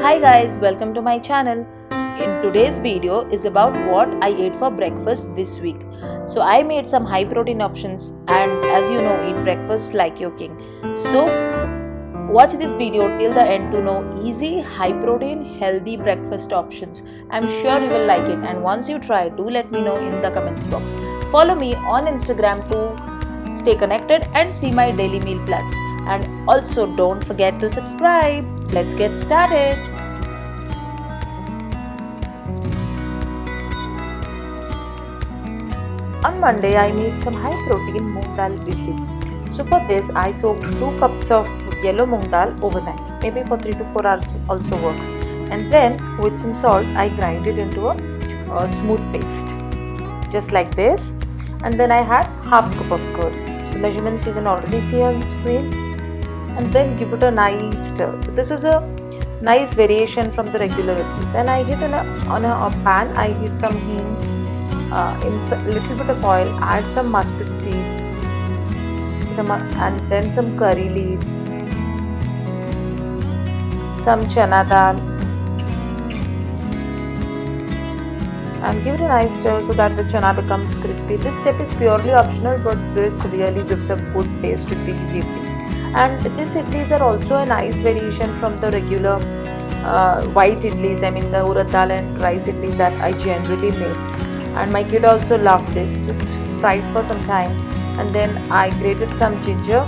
Hi guys, welcome to my channel. In today's video is about what I ate for breakfast this week. So I made some high protein options, and as you know, eat breakfast like your king. So watch this video till the end to know easy, high protein, healthy breakfast options. I'm sure you will like it, and once you try, do let me know in the comments box. Follow me on Instagram to stay connected and see my daily meal plans. And also don't forget to subscribe. Let's get started. On Monday, I made some high protein moong dal idli. So for this, I soaked 2 cups of yellow moong dal overnight. Maybe for 3 to 4 hours also works. And then with some salt, I grind it into a smooth paste. Just like this. And then I had half cup of curd. The measurements you can already see on the screen. And then give it a nice stir. So this is a nice variation from the regular idli. Then I heat on a pan. I heat some hing. In a little bit of oil, add some mustard seeds and then some curry leaves, some chana dal, and give it a nice stir so that the chana becomes crispy. This step is purely optional, but this really gives a good taste to these idlis. And these idlis are also a nice variation from the regular white idlis, I mean the urad dal and rice idlis that I generally make. And my kid also loved this. Just fried for some time, and then I grated some ginger,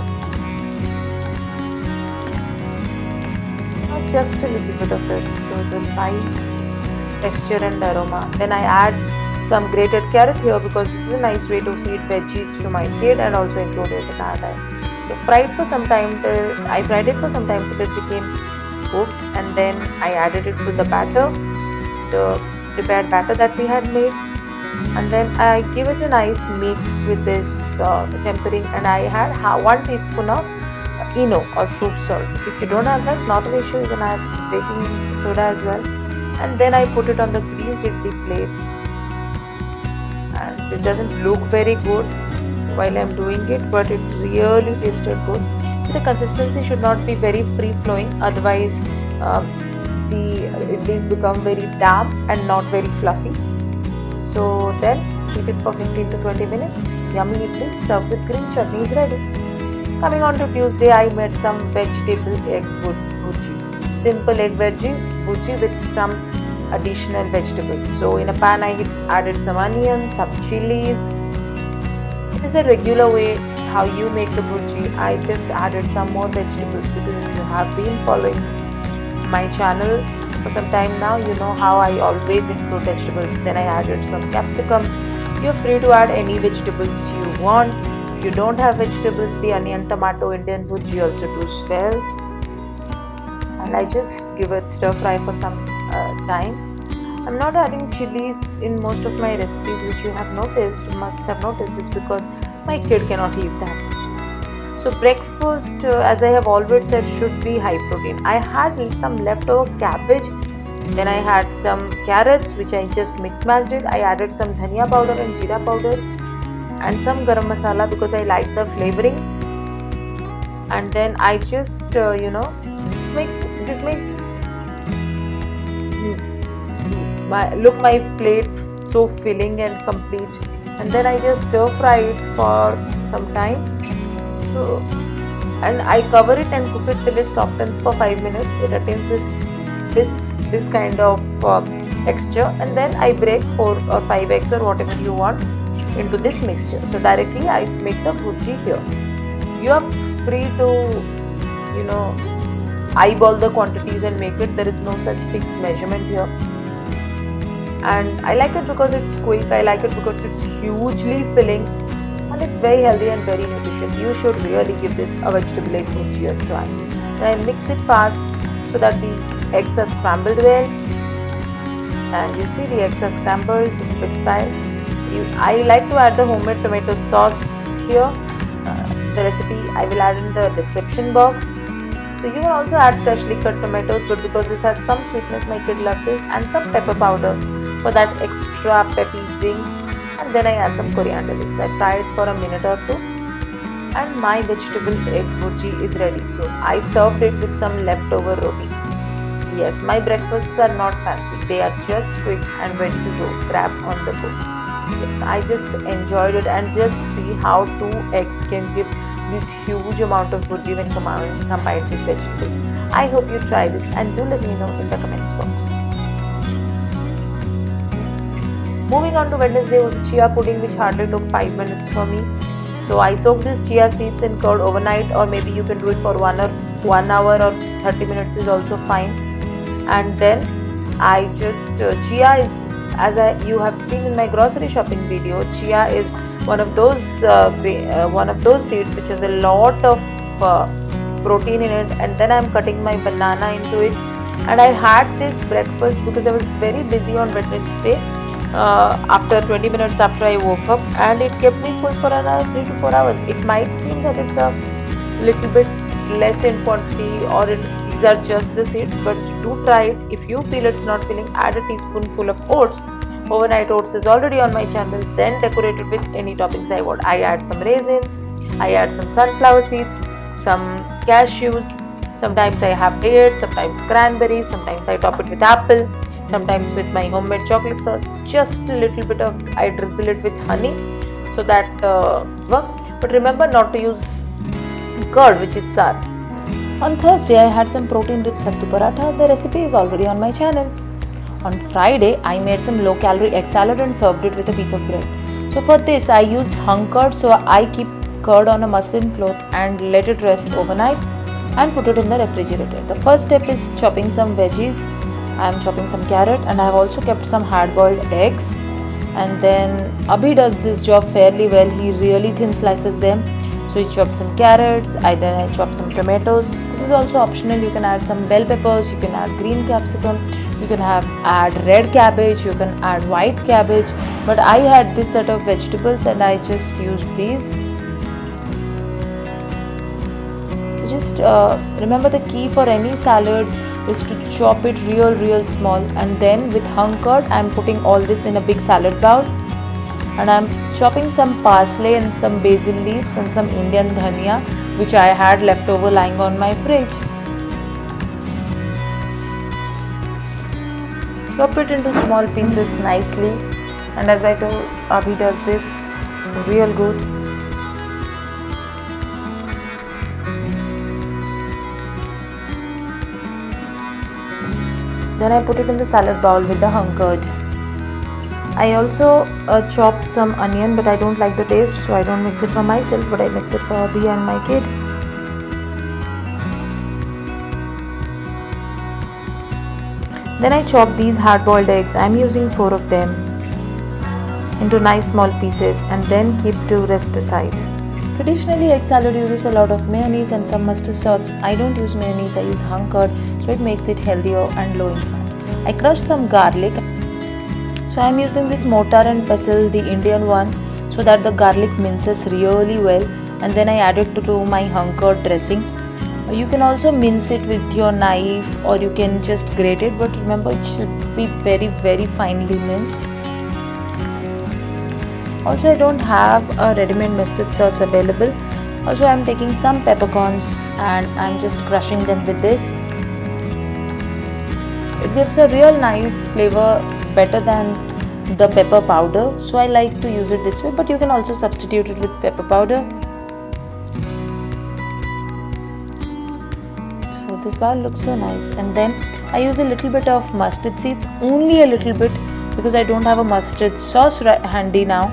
just a little bit of it, so the nice texture and aroma. Then I add some grated carrot here because this is a nice way to feed veggies to my kid and also include it in our diet. So I fried it for some time till it became cooked, and then I added it to the batter, the prepared batter that we had made. And then I give it a nice mix with this tempering, and I had 1 teaspoon of ENO or fruit salt. If you don't have that, not an issue, you can add baking soda as well. And then I put it on the greased idli plates, and this doesn't look very good while I'm doing it, but it really tasted good. So the consistency should not be very free flowing, otherwise the idlis become very damp and not very fluffy. So then heat it for 15 to 20 minutes. Yummy idli served with green chutney is ready. Coming on to Tuesday, I made some vegetable egg bhurji. Simple egg veggie bhurji with some additional vegetables. So in a pan, I added some onions, some chilies. It is a regular way how you make the bhurji. I just added some more vegetables because if you have been following my channel for some time now, you know how I always include vegetables. Then I added some capsicum. You're free to add any vegetables you want. If you don't have vegetables, the onion tomato Indian bhurji also does well. And I just give it stir fry for some time. I'm not adding chilies in most of my recipes, which you must have noticed this because my kid cannot eat that. So breakfast, as I have always said, should be high protein. I had some leftover cabbage. Then I had some carrots, which I just mixed-matched it. I added some dhania powder and jeera powder and some garam masala because I like the flavorings. And then I just, this makes my plate so filling and complete. And then I just stir fry it for some time. And I cover it and cook it till it softens for 5 minutes. It attains this kind of texture, and then I break 4 or 5 eggs or whatever you want into this mixture. So directly I make the bhurji here. You are free to eyeball the quantities and make it. There is no such fixed measurement here. And I like it because it's quick. I like it because it's hugely filling. And it's very healthy and very nutritious. You should really give this a vegetable egg bhurji a try. Then I mix it fast so that these eggs are scrambled well. And you see the eggs are scrambled with fry. I like to add the homemade tomato sauce here. The recipe I will add in the description box. So you can also add freshly cut tomatoes, but because this has some sweetness, my kid loves it, and some pepper powder for that extra peppy zing. And then I add some coriander leaves. I fry it for a minute or two, and my vegetable egg bhurji is ready. So I served it with some leftover roti. Yes, my breakfasts are not fancy. They are just quick and ready to go. Grab on the go. Yes, I just enjoyed it, and just see how two eggs can give this huge amount of burji when combined with vegetables. I hope you try this and do let me know in the comments box. Moving on to Wednesday was a chia pudding, which hardly took 5 minutes for me. So I soaked these chia seeds in curd overnight, or maybe you can do it for 1 hour or 30 minutes is also fine. And then I just chia is, as you have seen in my grocery shopping video, chia is one of those seeds which has a lot of protein in it. And then I'm cutting my banana into it, and I had this breakfast because I was very busy on Wednesday. After 20 minutes after I woke up, and it kept me full for another 3 to 4 hours. It might seem that it's a little bit less in quantity, or these are just the seeds, but do try it. If you feel it's not filling, add a teaspoonful of oats. Overnight oats is already on my channel. Then decorate it with any toppings I want. I add some raisins, I add some sunflower seeds, some cashews. Sometimes I have dates, sometimes cranberries, sometimes I top it with apple, sometimes with my homemade chocolate sauce. Just a little bit of, I drizzle it with honey so that but remember not to use curd, which is sour. On Thursday I had some protein rich sattu paratha. The recipe is already on my channel. On Friday I made some low calorie egg salad and served it with a piece of bread. So for this I used hung curd, so I keep curd on a muslin cloth and let it rest overnight and put it in the refrigerator. The first step is chopping some veggies. I am chopping some carrot, and I have also kept some hard boiled eggs. And then Abhi does this job fairly well. He really thin slices them. So he chopped some carrots, I chopped some tomatoes. This is also optional. You can add some bell peppers, you can add green capsicum, you can add red cabbage, you can add white cabbage. But I had this set of vegetables and I just used these. So just remember, the key for any salad is to chop it real small, and then with hung curd I am putting all this in a big salad bowl, and I am chopping some parsley and some basil leaves and some Indian dhania which I had left over lying on my fridge. Chop it into small pieces nicely, and as I told, Abhi does this real good. Then I put it in the salad bowl with the hung curd. I also chopped some onion, but I don't like the taste, so I don't mix it for myself, but I mix it for Abhi and my kid. Then I chop these hard boiled eggs. I am using 4 of them into nice small pieces, and then keep to rest aside. Traditionally, egg salad uses a lot of mayonnaise and some mustard sauce. I don't use mayonnaise, I use hung curd, so it makes it healthier and low in fat. I crushed some garlic, so I am using this mortar and pestle, the Indian one, so that the garlic minces really well, and then I add it to my hung curd dressing. You can also mince it with your knife, or you can just grate it, but remember it should be very finely minced. Also, I don't have a ready-made mustard sauce available. Also, I am taking some peppercorns and I am just crushing them with this. It gives a real nice flavor, better than the pepper powder, so I like to use it this way, but you can also substitute it with pepper powder. So this bowl looks so nice. And then I use a little bit of mustard seeds, only a little bit, because I don't have a mustard sauce handy now,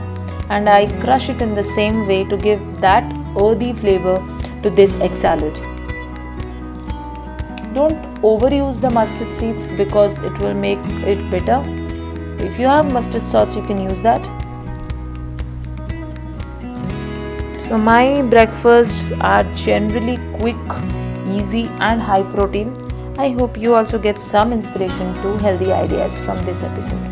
and I crush it in the same way to give that earthy flavor to this egg salad. Don't overuse the mustard seeds because it will make it bitter. If you have mustard sauce, you can use that. So my breakfasts are generally quick, easy and high protein. I hope you also get some inspiration to healthy ideas from this episode.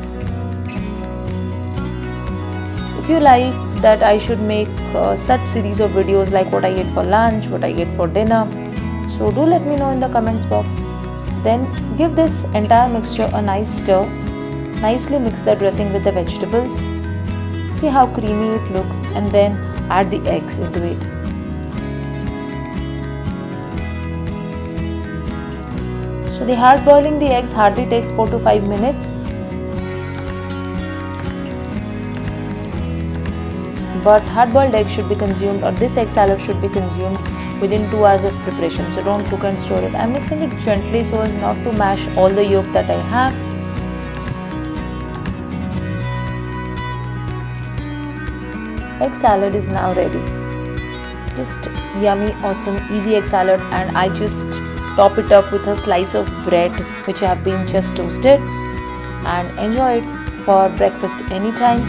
If you like that I should make such series of videos like what I ate for lunch, what I ate for dinner, so do let me know in the comments box. Then give this entire mixture a nice stir. Nicely mix the dressing with the vegetables. See how creamy it looks, and then add the eggs into it. So the hard boiling the eggs hardly takes 4 to 5 minutes. But hard boiled egg should be consumed, or this egg salad should be consumed within 2 hours of preparation. So don't cook and store it. I'm mixing it gently so as not to mash all the yolk that I have. Egg salad is now ready. Just yummy, awesome, easy egg salad, and I just top it up with a slice of bread which I have been just toasted, and enjoy it for breakfast anytime.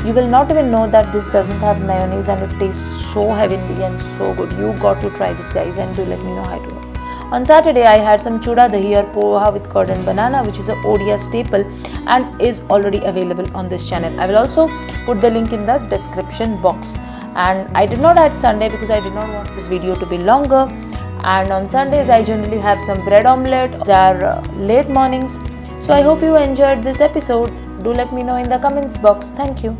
You will not even know that this doesn't have mayonnaise, and it tastes so heavenly and so good. You got to try this, guys, and do let me know how it was. On Saturday, I had some chuda dahi or poha with curd and banana, which is a Odia staple and is already available on this channel. I will also put the link in the description box. And I did not add Sunday because I did not want this video to be longer. And on Sundays, I generally have some bread omelette. These are late mornings. So I hope you enjoyed this episode. Do let me know in the comments box. Thank you.